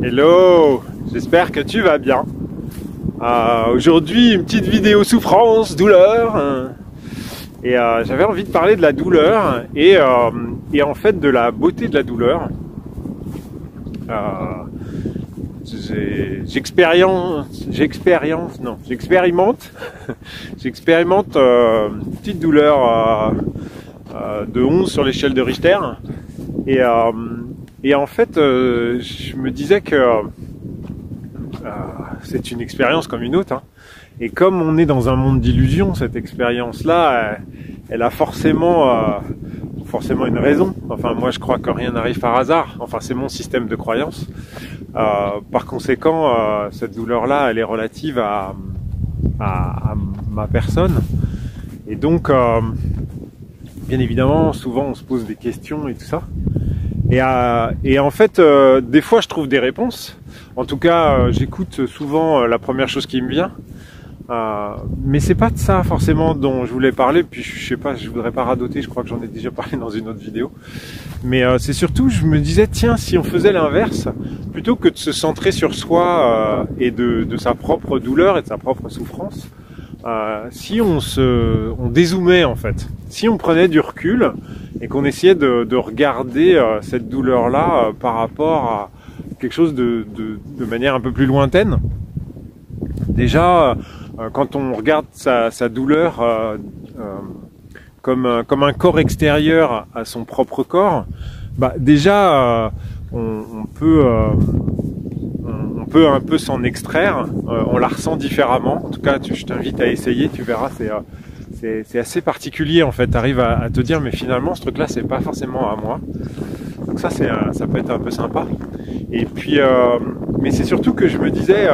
Hello, j'espère que tu vas bien. Aujourd'hui, une petite vidéo souffrance, douleur. Et j'avais envie de parler de la douleur et en fait de la beauté de la douleur. J'expérimente une petite douleur de 11 sur l'échelle de Richter. Et en fait, je me disais que c'est une expérience comme une autre, hein. Et comme on est dans un monde d'illusions, cette expérience-là, elle a forcément une raison. Enfin, moi, je crois que rien n'arrive par hasard. Enfin, c'est mon système de croyance. Par conséquent, cette douleur-là, elle est relative à ma personne. Et donc, bien évidemment, souvent, on se pose des questions et tout ça. Et en fait, des fois, je trouve des réponses. En tout cas, j'écoute souvent la première chose qui me vient. Mais c'est pas de ça forcément dont je voulais parler. Puis je sais pas, je voudrais pas radoter. Je crois que j'en ai déjà parlé dans une autre vidéo. Mais c'est surtout, je me disais, tiens, si on faisait l'inverse, plutôt que de se centrer sur soi et de sa propre douleur et de sa propre souffrance, si on dézoomait en fait, si on prenait du recul et qu'on essayait de regarder cette douleur-là par rapport à quelque chose de manière un peu plus lointaine. Déjà, quand on regarde sa douleur comme un corps extérieur à son propre corps, bah déjà on peut un peu s'en extraire, on la ressent différemment. En tout cas, je t'invite à essayer, tu verras, c'est assez particulier en fait. Tu arrives à te dire, mais finalement, ce truc-là, c'est pas forcément à moi. Donc ça peut être un peu sympa. Et puis, mais c'est surtout que je me disais,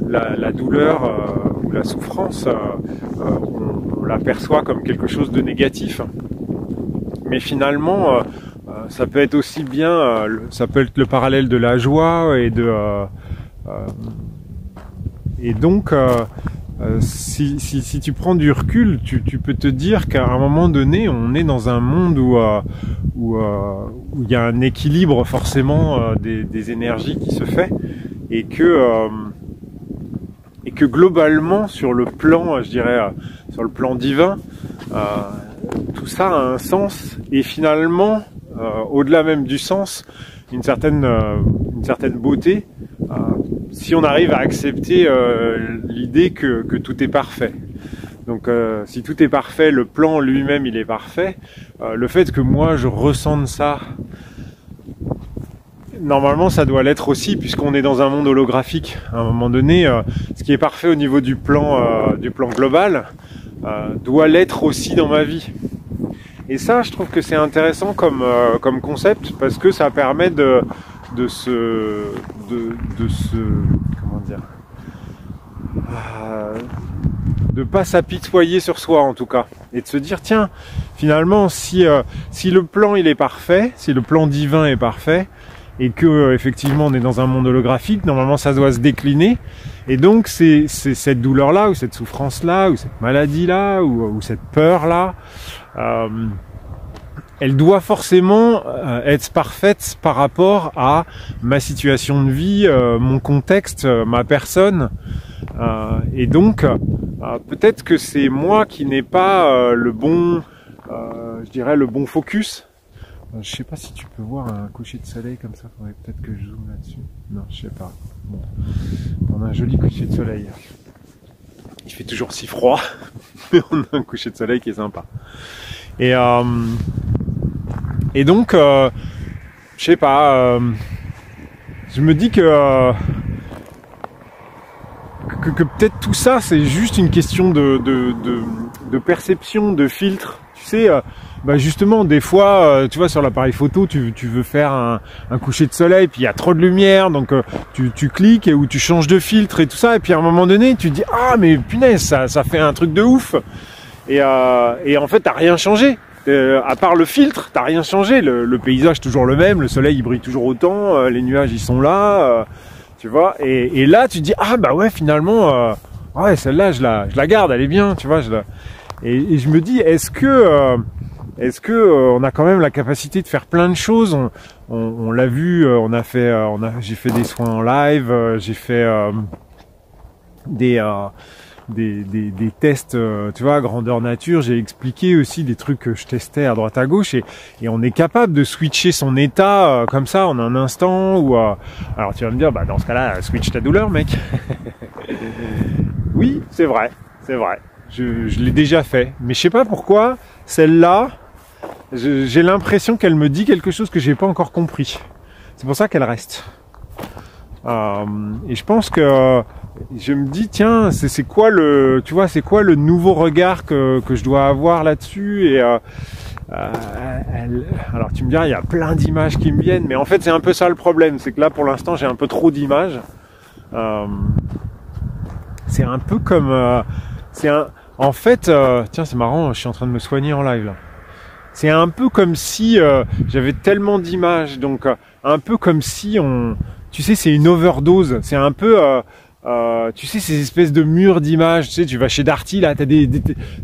la douleur ou la souffrance, on l'aperçoit comme quelque chose de négatif. Mais finalement, ça peut être aussi bien, ça peut être le parallèle de la joie et donc si tu prends du recul, tu peux te dire qu'à un moment donné, on est dans un monde où il y a un équilibre forcément des énergies qui se fait et que globalement sur le plan, je dirais, sur le plan divin, tout ça a un sens et finalement, au-delà même du sens, une certaine beauté. Si on arrive à accepter l'idée que tout est parfait. Donc si tout est parfait, le plan lui-même il est parfait, le fait que moi je ressente ça, normalement ça doit l'être aussi puisqu'on est dans un monde holographique. À un moment donné, ce qui est parfait au niveau du plan global doit l'être aussi dans ma vie. Et ça, je trouve que c'est intéressant comme concept parce que ça permet de pas s'apitoyer sur soi en tout cas et de se dire tiens, finalement si le plan il est parfait, si le plan divin est parfait et que effectivement on est dans un monde holographique, normalement ça doit se décliner et donc c'est cette douleur là ou cette souffrance là ou cette maladie là ou cette peur là, elle doit forcément être parfaite par rapport à ma situation de vie, mon contexte, ma personne. Et donc, peut-être que c'est moi qui n'ai pas le bon focus. Je sais pas si tu peux voir un coucher de soleil comme ça. Faudrait peut-être que je zoome là-dessus. Non, je sais pas. Bon, on a un joli coucher de soleil. Il fait toujours si froid, mais on a un coucher de soleil qui est sympa. Et donc, je sais pas, je me dis que peut-être tout ça, c'est juste une question de perception, de filtre. Tu sais, justement, des fois, tu vois, sur l'appareil photo, tu veux faire un coucher de soleil, puis il y a trop de lumière, donc tu cliques ou tu changes de filtre et tout ça, et puis à un moment donné, tu te dis, ah, mais punaise, ça fait un truc de ouf. Et en fait, t'as rien changé. À part le filtre, t'as rien changé. Le paysage est toujours le même, le soleil il brille toujours autant, les nuages ils sont là, tu vois. Et là tu te dis ah bah ouais finalement, ouais celle-là je la garde, elle est bien, tu vois. Et je me dis est-ce que on a quand même la capacité de faire plein de choses. on l'a vu, j'ai fait des soins en live, j'ai fait des tests, tu vois, grandeur nature. J'ai expliqué aussi des trucs que je testais à droite à gauche et on est capable de switcher son état comme ça en un instant. Ou alors tu vas me dire, bah dans ce cas-là, switch ta douleur, mec. Oui, c'est vrai, c'est vrai. Je l'ai déjà fait, mais je sais pas pourquoi celle-là, j'ai l'impression qu'elle me dit quelque chose que j'ai pas encore compris. C'est pour ça qu'elle reste. Et je pense que je me dis tiens, c'est quoi le, tu vois, c'est quoi le nouveau regard que je dois avoir là-dessus. Et alors tu me diras, il y a plein d'images qui me viennent, mais en fait c'est un peu ça le problème, c'est que là pour l'instant j'ai un peu trop d'images. C'est un peu comme en fait, tiens c'est marrant, je suis en train de me soigner en live là. C'est un peu comme si j'avais tellement d'images, donc un peu comme si tu sais, c'est une overdose. C'est un peu, tu sais, ces espèces de murs d'images. Tu sais, tu vas chez Darty, là, t'as des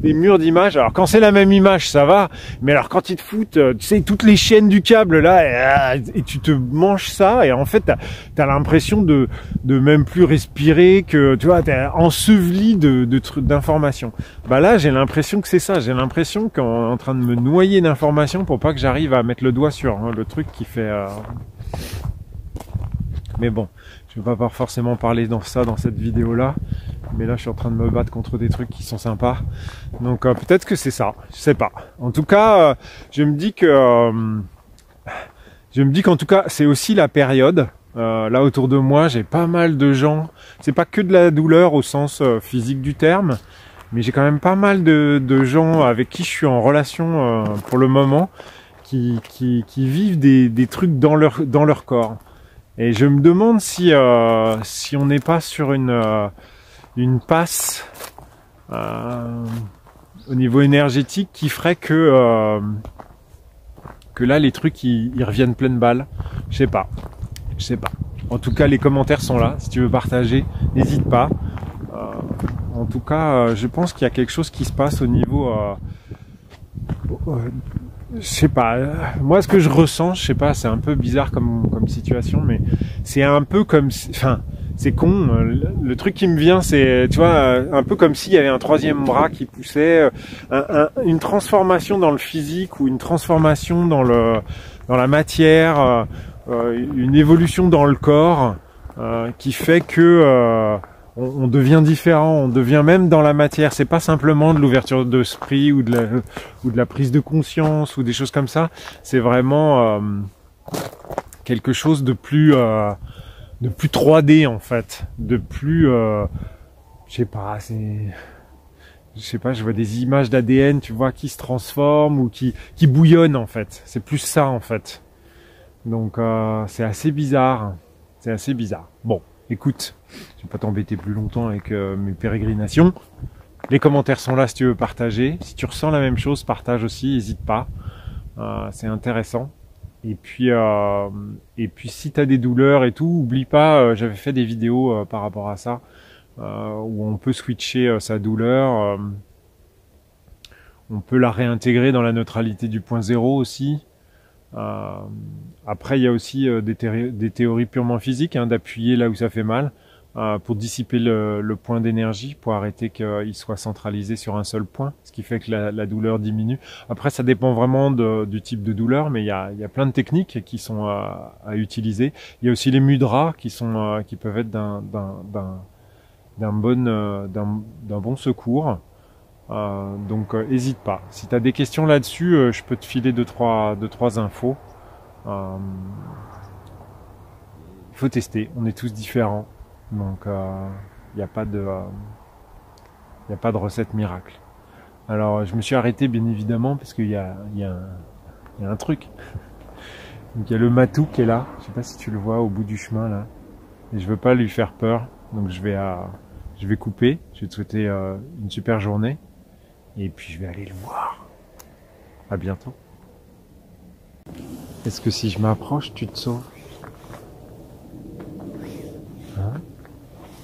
murs d'images. Alors quand c'est la même image, ça va. Mais alors quand ils te foutent, tu sais, toutes les chaînes du câble là, et tu te manges ça, et en fait, t'as l'impression de même plus respirer, que tu vois, t'es enseveli d'informations. Bah là, j'ai l'impression que c'est ça. J'ai l'impression qu'on est en train de me noyer d'informations pour pas que j'arrive à mettre le doigt sur le truc qui fait. Mais bon, je ne vais pas forcément parler dans cette vidéo-là. Mais là, je suis en train de me battre contre des trucs qui sont sympas. Donc peut-être que c'est ça, je sais pas. En tout cas, je me dis qu'en tout cas, c'est aussi la période. Là autour de moi, j'ai pas mal de gens. C'est pas que de la douleur au sens physique du terme, mais j'ai quand même pas mal de gens avec qui je suis en relation pour le moment, qui vivent des trucs dans leur corps. Et je me demande si on n'est pas sur une passe au niveau énergétique qui ferait que là les trucs ils reviennent pleine balle. Je sais pas. En tout cas, les commentaires sont là. Si tu veux partager, n'hésite pas. En tout cas, je pense qu'il y a quelque chose qui se passe au niveau. Je sais pas. Moi, ce que je ressens, je sais pas. C'est un peu bizarre comme situation, mais c'est un peu comme. Enfin, c'est con. Le truc qui me vient, c'est, tu vois, un peu comme s'il y avait un troisième bras qui poussait, une transformation dans le physique ou une transformation dans la matière, une évolution dans le corps, qui fait que on devient différent, on devient même dans la matière. C'est pas simplement de l'ouverture d'esprit ou de la prise de conscience ou des choses comme ça. C'est vraiment quelque chose de plus 3D en fait, de plus, je sais pas, je vois des images d'ADN, tu vois, qui se transforment ou qui bouillonnent en fait. C'est plus ça en fait. Donc c'est assez bizarre. Bon, écoute, je vais pas t'embêter plus longtemps avec mes pérégrinations. Les commentaires sont là si tu veux partager. Si tu ressens la même chose, partage aussi, n'hésite pas. C'est intéressant. Et puis si tu as des douleurs et tout, oublie pas, j'avais fait des vidéos par rapport à ça, où on peut switcher sa douleur. On peut la réintégrer dans la neutralité du point zéro aussi. Après, il y a aussi des théories purement physiques, hein, d'appuyer là où ça fait mal, pour dissiper le point d'énergie, pour arrêter qu'il soit centralisé sur un seul point, ce qui fait que la douleur diminue. Après, ça dépend vraiment du type de douleur, mais il y a plein de techniques qui sont à utiliser. Il y a aussi les mudras qui peuvent être d'un bon secours. Donc hésite pas. Si tu as des questions là-dessus, je peux te filer deux trois infos. Il faut tester. On est tous différents, donc il n'y a pas de recette miracle. Alors je me suis arrêté bien évidemment parce qu'il y a un truc. Donc il y a le matou qui est là. Je sais pas si tu le vois au bout du chemin là. Et je veux pas lui faire peur, donc je vais couper. Je vais te souhaiter une super journée. Et puis je vais aller le voir. À bientôt. Est-ce que si je m'approche, tu te sauves? Hein?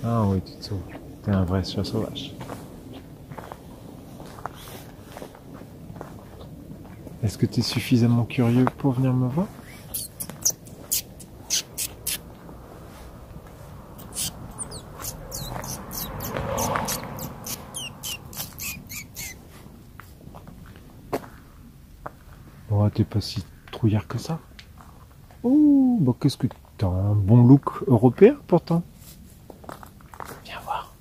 Ah oui, tu te sauves. T'es un vrai chat sauvage. Est-ce que tu es suffisamment curieux pour venir me voir? t'es pas si trouillard que ça. Oh, bah qu'est-ce que t'as un bon look européen pourtant. Viens voir.